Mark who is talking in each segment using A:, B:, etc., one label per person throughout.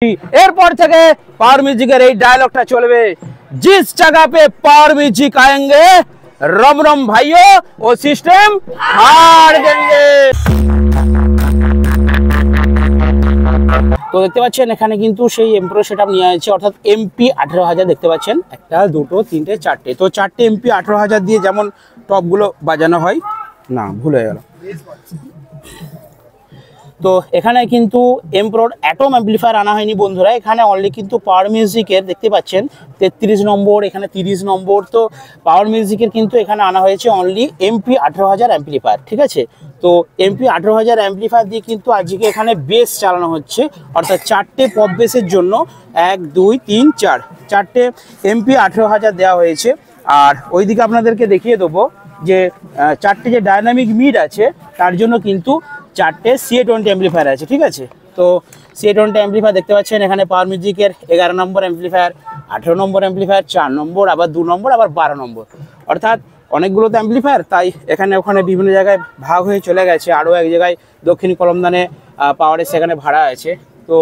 A: Airport থেকে power म्यूजिकर এই ডায়লগটা চলবে जिस जगह पे पावर म्यूजिक आएंगे रम रम भाइयों वो सिस्टम हार देंगे। তো দেখতে পাচ্ছেন এখানে কিন্তু সেই এমপ্রো সেটআপ নিয়ে আছে অর্থাৎ এমপি 18000 দেখতে পাচ্ছেন একটা দুটো তিনটে চারটে তো চারটে এমপি 18000 দিয়ে যেমন টপ গুলো বাজানো হয় না ভুল হয়ে গেল। তো এখানে কিন্তু এমপ্রোর অ্যাটম অ্যাম্পলিফায়ার আনা হয়নি বন্ধুরা, এখানে অনলি কিন্তু পাওয়ার মিউজিকের দেখতে পাচ্ছেন 33 নম্বর এখানে 30 নম্বর তো পাওয়ার মিউজিকের কিন্তু এখানে আনা হয়েছে অনলি এমপি 18000 অ্যাম্পলিফায়ার। ঠিক আছে, তো এমপি 18000 অ্যাম্পলিফায়ার দিয়ে কিন্তু আজকে এখানে বেস চালানো হচ্ছে অর্থাৎ চারটে পপ বেসের জন্য 1 2 3 4 চারটে এমপি 18000 দেওয়া হয়েছে। আর ওইদিকে আপনাদেরকে দেখিয়ে দেবো যে চারটে যে ডায়নামিক মিড আছে তার জন্য কিন্তু চারটে CA20 অ্যাম্পলিফায়ার আছে। ঠিক আছে, তো CA20 অ্যাম্পলিফায়ার দেখতে পাচ্ছেন এখানে পাওয়ার মিউজিকের 11 নম্বর অ্যাম্পলিফায়ার 18 নম্বর অ্যাম্পলিফায়ার 4 নম্বর আবার 2 নম্বর আবার 12 নম্বর অর্থাৎ অনেকগুলো তো অ্যাম্পলিফায়ার তাই এখানে ওখানে বিভিন্ন জায়গায় ভাগ হয়ে চলে গেছে। আরও এক জায়গায় দক্ষিণ কলমদানে পাওয়ারের সেখানে ভাড়া আছে তো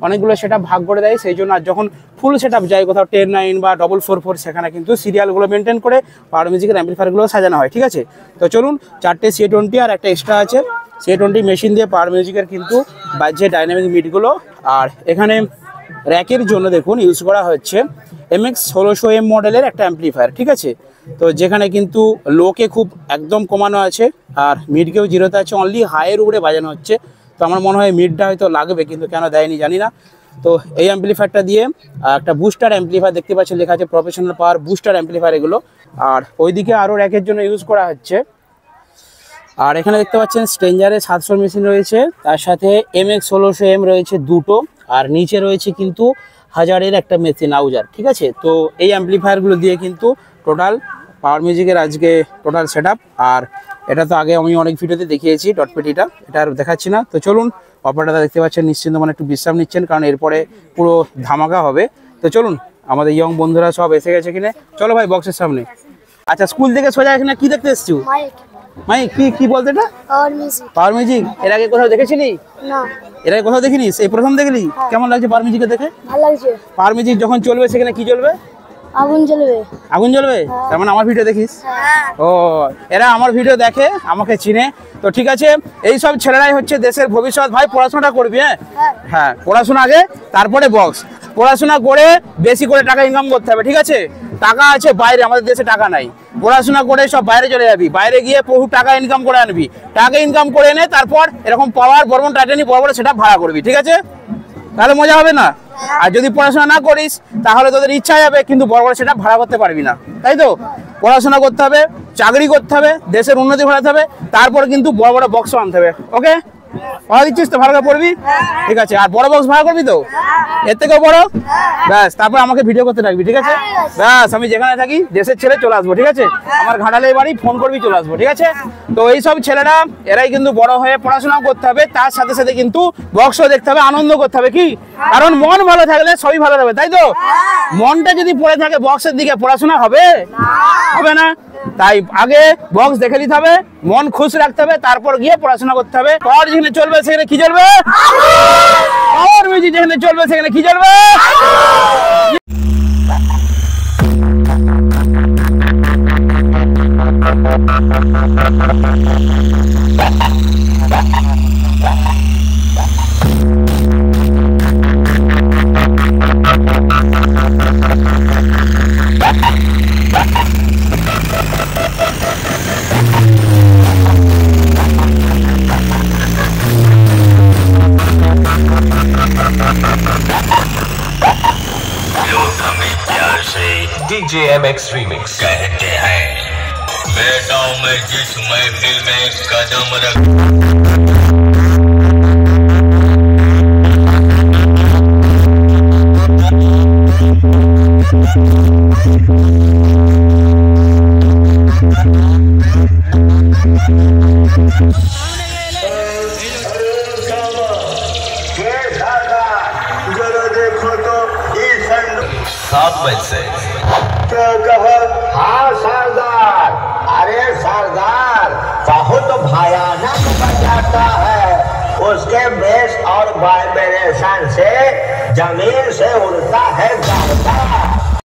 A: অনেকগুলো সেটা ভাগ করে দেয় সেই জন্য। আর যখন ফুল সেট আপ যায় কোথাও 10-9 বা 444 সেখানে কিন্তু সিরিয়ালগুলো মেনটেন করে পাওয়ার মিউজিকের অ্যাম্পলিফায়ারগুলো সাজানো হয়। ঠিক আছে, তো চলুন চারটে CA20 আর একটা এক্সট্রা আছে CA20 মেশিন দিয়ে পাওয়ার মিউজিকের কিন্তু বাজছে ডাইনামিক মিডগুলো। আর এখানে র্যাকের জন্য দেখুন ইউজ করা হচ্ছে MX 1600M মডেলের একটা অ্যাম্পলিফায়ার। ঠিক আছে, তো যেখানে কিন্তু লোকে খুব একদম কমানো আছে আর মিডকেও জিরোতে আছে, অনলি হাইয়ের উপরে বাজানো হচ্ছে। তো আমার মনে হয় মিডটা হয়তো লাগবে কিন্তু কেন দেয়নি জানি না। তো এই অ্যাম্পলিফায়ারটা দিয়ে একটা বুস্টার অ্যাম্পলিফায়ার দেখতে পাচ্ছেন লেখা আছে প্রফেশনাল পাওয়ার বুস্টার অ্যাম্পলিফায়ার এগুলো। আর ওইদিকে আরও র্যাকের জন্য ইউজ করা হচ্ছে। আর এখানে দেখতে পাচ্ছেন স্ট্রেঞ্জারের 700 মেশিন রয়েছে তার সাথে MX 1600M রয়েছে দুটো আর নিচে রয়েছে কিন্তু 1000-এর একটা মেশিন আউজার। ঠিক আছে, তো এই অ্যাম্পলিফায়ারগুলো দিয়ে কিন্তু টোটাল পাওয়ার মিউজিকের আজকে টোটাল সেট আপ। আর এটা তো আগে আমি অনেক ভিডিওতে দেখিয়েছি ডটপেটিটা, এটা আর দেখাচ্ছি না। তো চলুন অপারেটরটা দেখতে পাচ্ছেন নিশ্চিন্ত মানে একটু বিশ্রাম নিচ্ছেন কারণ এরপরে পুরো ধামাকা হবে। তো চলুন আমাদের ইয়ং বন্ধুরা সব এসে গেছে কিনে, চলো ভাই বক্সের সামনে। আচ্ছা স্কুল থেকে সোজা এখানে কি দেখতে এসছো? মাই কি বলতে এটা? Power music. এর আগে কোথাও দেখেছিলি? না। এর আগে কোথাও দেখিনিস? এই প্রথম দেখলি? কেমন লাগছে পাওয়ার মিউজিকে দেখে? ভালো লাগছে। পাওয়ার মিউজিক যখন চলবে সেখানে কি জ্বলবে? আগুন জ্বলবে। আগুন জ্বলবে? তার মানে আমার ভিডিও দেখিস? ও এরা আমার ভিডিও দেখে আমাকে চিনে। তো ঠিক আছে, এই সব ছেলেরাই হচ্ছে দেশের ভবিষ্যৎ। ভাই পড়াশোনাটা করবি? হ্যাঁ পড়াশোনা আগে তারপরে বক্স। পড়াশোনা করে বেশি করে টাকা ইনকাম করতে হবে। ঠিক আছে, টাকা আছে বাইরে, আমাদের দেশে টাকা নাই। পড়াশোনা করে সব বাইরে চলে যাবি, বাইরে গিয়ে বহু টাকা ইনকাম করে আনবি, টাকা ইনকাম করে এনে তারপর এরকম পাওয়ার বর্মন টাইটানি বড় বড় সেটা ভাড়া করবি। ঠিক আছে, তাহলে মজা হবে না? আর যদি পড়াশোনা না করিস তাহলে তোদের ইচ্ছা যাবে কিন্তু বড় বড় সেটা ভাড়া করতে পারবি না। তাই তো পড়াশোনা করতে হবে, চাকরি করতে হবে, দেশের উন্নতি ঘটাতে হবে, তারপর কিন্তু বড় বড় বক্স আনতে হবে। ওকে ভাড়া দিচ্ছিস তো? ভাড়া পড়বি? ঠিক আছে, আর বড় বক্স ভাড়া করবি তো? এর থেকেও বড়? ব্যাস, তারপর আমাকে ভিডিও করতে রাখবি। ঠিক আছে, ব্যাস আমি যেখানে থাকি দেশের ছেলে চলে আসবো। ঠিক আছে, আমার ঘাটালে বাড়ি, ফোন করবি চলে আসবো। ঠিক আছে, তো এইসব ছেলেরা এরাই কিন্তু বড় হয়ে পড়াশোনাও করতে হবে, তার সাথে সাথে কিন্তু বক্সও দেখতে হবে, আনন্দ করতে হবে। কি কারণ মন ভালো থাকলে সবই ভালো হবে, তাই তো? মনটা যদি পড়ে থাকে বক্সের দিকে পড়াশোনা হবে? হবে না। তাই আগে বক্স দেখে নিতে হবে, মন খুশ রাখতে হবে, তারপর গিয়ে পড়াশোনা করতে হবে। পাওয়ার যেখানে চলবে সেখানে কি চলবে? পাওয়ার মিউজিক যেখানে চলবে সেখানে কি চলবে?
B: DJ MX Remix कहते हैं बेटा मैं जिस महफिल में कदम रख देखो तो 7 बजे से हाँ सरदार। अरे सरदार बहुत भयानक बजाता है, उसके बेस और वाइब्रेशन से
C: जमीन से उड़ता है गाता